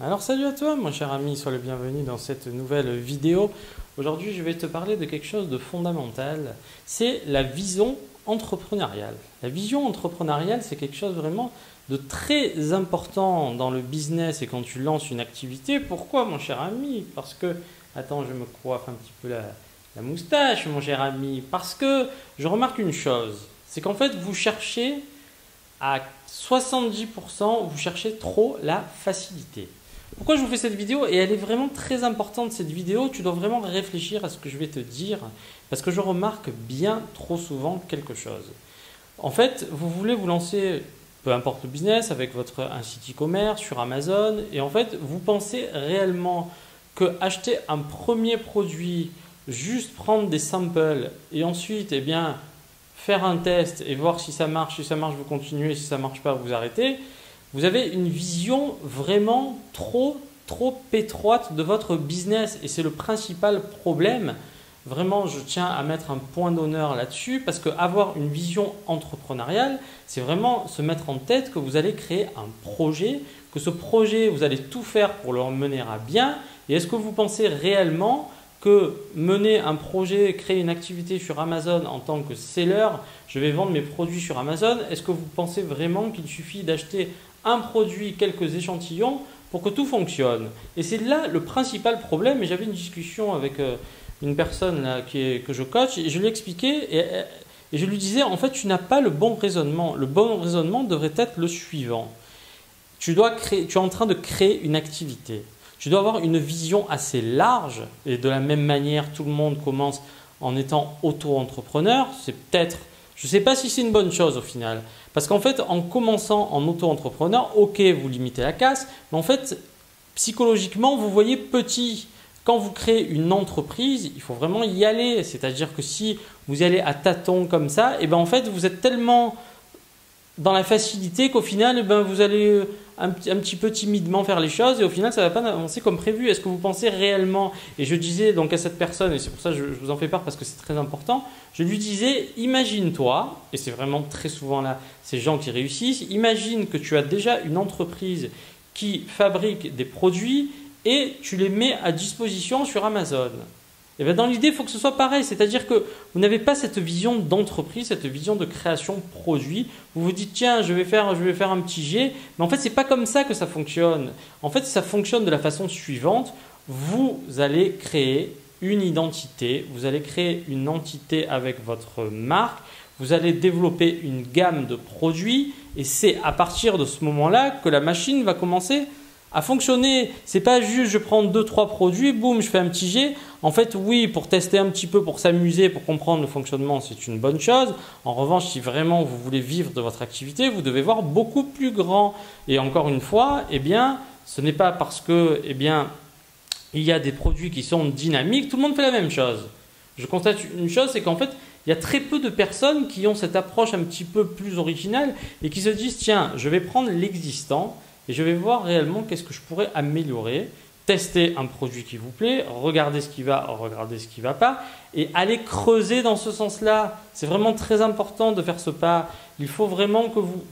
Alors salut à toi mon cher ami, sois le bienvenu dans cette nouvelle vidéo. Aujourd'hui je vais te parler de quelque chose de fondamental, c'est la vision entrepreneuriale. La vision entrepreneuriale c'est quelque chose vraiment de très important dans le business et quand tu lances une activité. Pourquoi mon cher ami? Parce que, attends je me coiffe un petit peu la moustache mon cher ami, parce que je remarque une chose, c'est qu'en fait vous cherchez à 70%, vous cherchez trop la facilité. Pourquoi je vous fais cette vidéo? Et elle est vraiment très importante cette vidéo, tu dois vraiment réfléchir à ce que je vais te dire parce que je remarque bien trop souvent quelque chose. En fait, vous voulez vous lancer, peu importe le business, avec un site e-commerce sur Amazon et en fait, vous pensez réellement que acheter un premier produit, juste prendre des samples et ensuite, eh bien, faire un test et voir si ça marche, vous continuez, si ça ne marche pas, vous arrêtez. Vous avez une vision vraiment trop étroite de votre business et c'est le principal problème. Vraiment, je tiens à mettre un point d'honneur là-dessus parce qu'avoir une vision entrepreneuriale, c'est vraiment se mettre en tête que vous allez créer un projet, que ce projet, vous allez tout faire pour le mener à bien. Et est-ce que vous pensez réellement que mener un projet, créer une activité sur Amazon en tant que seller, je vais vendre mes produits sur Amazon, est-ce que vous pensez vraiment qu'il suffit d'acheter un produit, quelques échantillons pour que tout fonctionne? Et c'est là le principal problème. Et j'avais une discussion avec une personne là, que je coach et je lui expliquais et je lui disais en fait tu n'as pas le bon raisonnement. Le bon raisonnement devrait être le suivant. Tu es en train de créer une activité. Tu dois avoir une vision assez large et de la même manière tout le monde commence en étant auto-entrepreneur. C'est peut-être, je ne sais pas si c'est une bonne chose au final. Parce qu'en fait, en commençant en auto-entrepreneur, ok, vous limitez la casse, mais en fait, psychologiquement, vous voyez petit. Quand vous créez une entreprise, il faut vraiment y aller. C'est-à-dire que si vous y allez à tâtons comme ça, et ben en fait, vous êtes tellement dans la facilité qu'au final, eh ben, vous allez un petit peu timidement faire les choses et au final, ça ne va pas avancer comme prévu. Est-ce que vous pensez réellement? Et je disais donc à cette personne, et c'est pour ça que je vous en fais part parce que c'est très important, je lui disais, imagine-toi, et c'est vraiment très souvent là ces gens qui réussissent, imagine que tu as déjà une entreprise qui fabrique des produits et tu les mets à disposition sur Amazon. Et bien dans l'idée, il faut que ce soit pareil, c'est-à-dire que vous n'avez pas cette vision d'entreprise, cette vision de création produit. Vous vous dites tiens, je vais faire un petit jet, mais en fait c'est pas comme ça que ça fonctionne. En fait, ça fonctionne de la façon suivante. Vous allez créer une identité, vous allez créer une entité avec votre marque, vous allez développer une gamme de produits et c'est à partir de ce moment-là que la machine va commencer à fonctionner. C'est pas juste je prends 2-3 produits, boum, je fais un petit jet. En fait, oui, pour tester un petit peu, pour s'amuser, pour comprendre le fonctionnement, c'est une bonne chose. En revanche, si vraiment vous voulez vivre de votre activité, vous devez voir beaucoup plus grand. Et encore une fois, eh bien, ce n'est pas parce que, eh bien, il y a des produits qui sont dynamiques, tout le monde fait la même chose. Je constate une chose, c'est qu'en fait, il y a très peu de personnes qui ont cette approche un petit peu plus originale et qui se disent tiens, je vais prendre l'existant et je vais voir réellement qu'est-ce que je pourrais améliorer, tester un produit qui vous plaît, regarder ce qui va, regarder ce qui ne va pas et aller creuser dans ce sens-là. C'est vraiment très important de faire ce pas. Il faut vraiment que vous...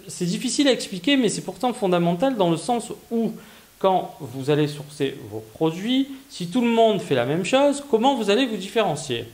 C'est difficile à expliquer, mais c'est pourtant fondamental dans le sens où quand vous allez sourcer vos produits, si tout le monde fait la même chose, comment vous allez vous différencier?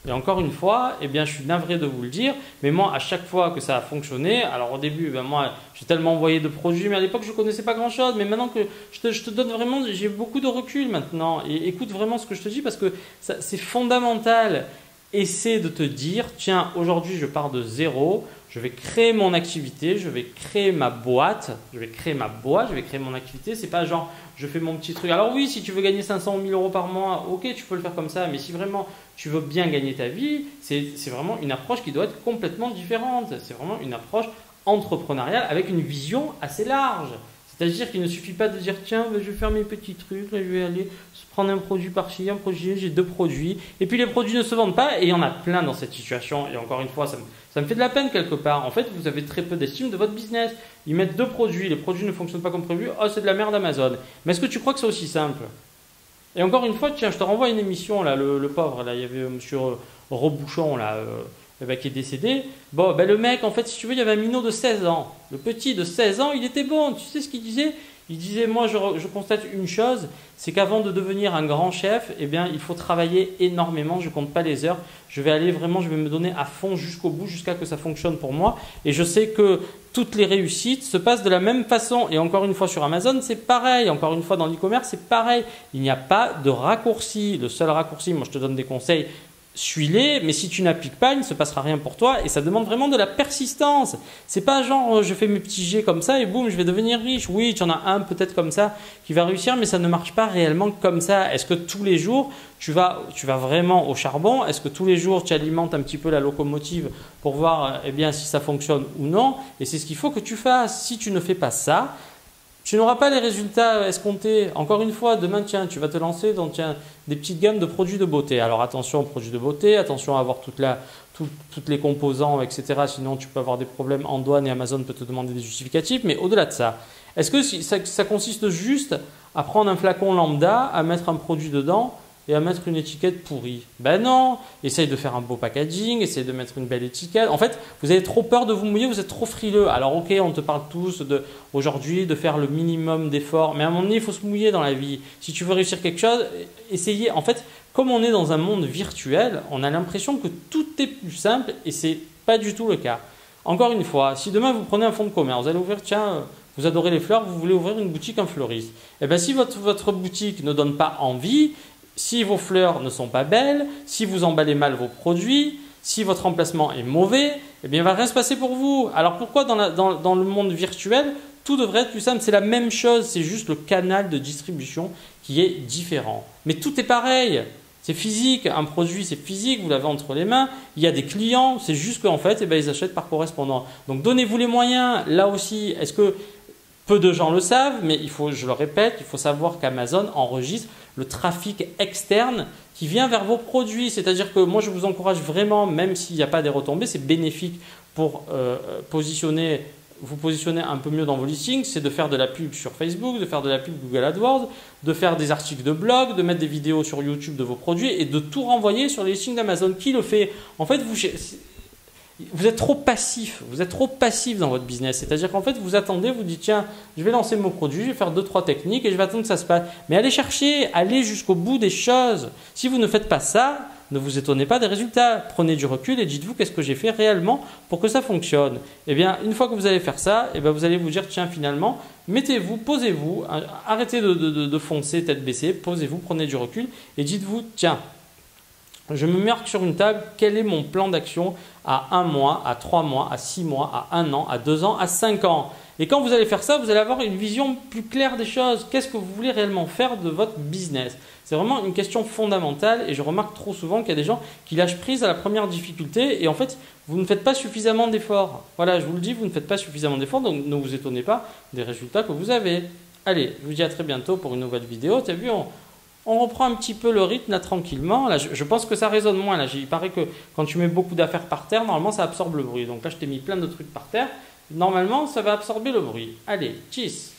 Et encore une fois, eh bien, je suis navré de vous le dire, mais moi, à chaque fois que ça a fonctionné, alors au début, ben moi, j'ai tellement envoyé de produits, mais à l'époque, je ne connaissais pas grand-chose. Mais maintenant que je te donne vraiment, j'ai beaucoup de recul maintenant. Et écoute vraiment ce que je te dis parce que c'est fondamental. Essaie de te dire, tiens, aujourd'hui, je pars de zéro, je vais créer mon activité, je vais créer ma boîte, je vais créer mon activité. C'est pas genre, je fais mon petit truc. Alors oui, si tu veux gagner 500 000 euros par mois, ok, tu peux le faire comme ça. Mais si vraiment tu veux bien gagner ta vie, c'est vraiment une approche qui doit être complètement différente. C'est vraiment une approche entrepreneuriale avec une vision assez large. C'est-à-dire qu'il ne suffit pas de dire tiens, je vais faire mes petits trucs, là, je vais aller prendre un produit par-ci, un produit, j'ai 2 produits. Et puis les produits ne se vendent pas et il y en a plein dans cette situation. Et encore une fois, ça me fait de la peine quelque part. En fait, vous avez très peu d'estime de votre business. Ils mettent 2 produits, les produits ne fonctionnent pas comme prévu. Oh, c'est de la merde Amazon. Mais est-ce que tu crois que c'est aussi simple? Et encore une fois, tiens, je te renvoie à une émission, là, le pauvre, là, il y avait monsieur Rebouchon, là, qui est décédé. Bon, le mec, en fait, si tu veux, il y avait un minot de 16 ans. Le petit de 16 ans, il était bon. Tu sais ce qu'il disait? Il disait, moi, je constate une chose, c'est qu'avant de devenir un grand chef, eh bien, il faut travailler énormément. Je ne compte pas les heures. Je vais aller vraiment, je vais me donner à fond jusqu'au bout, jusqu'à que ça fonctionne pour moi. Et je sais que toutes les réussites se passent de la même façon. Et encore une fois, sur Amazon, c'est pareil. Encore une fois, dans l'e-commerce, c'est pareil. Il n'y a pas de raccourci. Le seul raccourci, moi, je te donne des conseils. Suis-les, mais si tu n'appliques pas, il ne se passera rien pour toi et ça demande vraiment de la persistance. C'est pas genre je fais mes petits jets comme ça et boum, je vais devenir riche. Oui, tu en as un peut-être comme ça qui va réussir, mais ça ne marche pas réellement comme ça. Est-ce que tous les jours tu vas vraiment au charbon? Est-ce que tous les jours tu alimentes un petit peu la locomotive pour voir si ça fonctionne ou non? Et c'est ce qu'il faut que tu fasses. Si tu ne fais pas ça, tu n'auras pas les résultats escomptés. Encore une fois, demain, tiens, tu vas te lancer dans des petites gammes de produits de beauté. Alors attention aux produits de beauté, attention à avoir toutes les composants, etc. Sinon, tu peux avoir des problèmes en douane et Amazon peut te demander des justificatifs. Mais au-delà de ça, est-ce que ça consiste juste à prendre un flacon lambda, à mettre un produit dedans et à mettre une étiquette pourrie? Ben non, essaye de faire un beau packaging, essaye de mettre une belle étiquette. En fait, vous avez trop peur de vous mouiller, vous êtes trop frileux. Alors ok, on te parle tous aujourd'hui de faire le minimum d'efforts, mais à un moment donné, il faut se mouiller dans la vie. Si tu veux réussir quelque chose, essayez. En fait, comme on est dans un monde virtuel, on a l'impression que tout est plus simple et ce n'est pas du tout le cas. Encore une fois, si demain vous prenez un fonds de commerce, vous allez ouvrir, tiens, vous adorez les fleurs, vous voulez ouvrir une boutique, un fleuriste. Eh bien, si votre boutique ne donne pas envie, si vos fleurs ne sont pas belles, si vous emballez mal vos produits, si votre emplacement est mauvais, eh bien, il ne va rien se passer pour vous. Alors pourquoi dans le monde virtuel, tout devrait être plus simple? C'est la même chose, c'est juste le canal de distribution qui est différent. Mais tout est pareil. C'est physique, un produit c'est physique, vous l'avez entre les mains, il y a des clients, c'est juste qu'en fait, ils achètent par correspondant. Donc donnez-vous les moyens. Là aussi, est-ce que peu de gens le savent, mais je le répète, il faut savoir qu'Amazon enregistre le trafic externe qui vient vers vos produits. C'est-à-dire que moi, je vous encourage vraiment, même s'il n'y a pas des retombées, c'est bénéfique pour vous positionner un peu mieux dans vos listings, c'est de faire de la pub sur Facebook, de faire de la pub Google AdWords, de faire des articles de blog, de mettre des vidéos sur YouTube de vos produits et de tout renvoyer sur les listings d'Amazon. Qui le fait? En fait, vous êtes trop passif, dans votre business. C'est-à-dire qu'en fait, vous attendez, vous dites tiens, je vais lancer mon produit, je vais faire 2-3 techniques et je vais attendre que ça se passe. Mais allez chercher, allez jusqu'au bout des choses. Si vous ne faites pas ça, ne vous étonnez pas des résultats. Prenez du recul et dites-vous qu'est-ce que j'ai fait réellement pour que ça fonctionne. Eh bien, une fois que vous allez faire ça, vous allez vous dire tiens, finalement, mettez-vous, posez-vous, arrêtez de foncer tête baissée, posez-vous, prenez du recul et dites-vous tiens, je me marque sur une table quel est mon plan d'action à 1 mois, à 3 mois, à 6 mois, à 1 an, à 2 ans, à 5 ans. Et quand vous allez faire ça, vous allez avoir une vision plus claire des choses. Qu'est-ce que vous voulez réellement faire de votre business? C'est vraiment une question fondamentale et je remarque trop souvent qu'il y a des gens qui lâchent prise à la première difficulté et en fait, vous ne faites pas suffisamment d'efforts. Voilà, je vous le dis, vous ne faites pas suffisamment d'efforts, donc ne vous étonnez pas des résultats que vous avez. Allez, je vous dis à très bientôt pour une nouvelle vidéo. Tu as vu, on reprend un petit peu le rythme là tranquillement. Là, je pense que ça résonne moins. Là, il paraît que quand tu mets beaucoup d'affaires par terre, normalement ça absorbe le bruit. Donc là, je t'ai mis plein de trucs par terre. Normalement, ça va absorber le bruit. Allez, tchuss!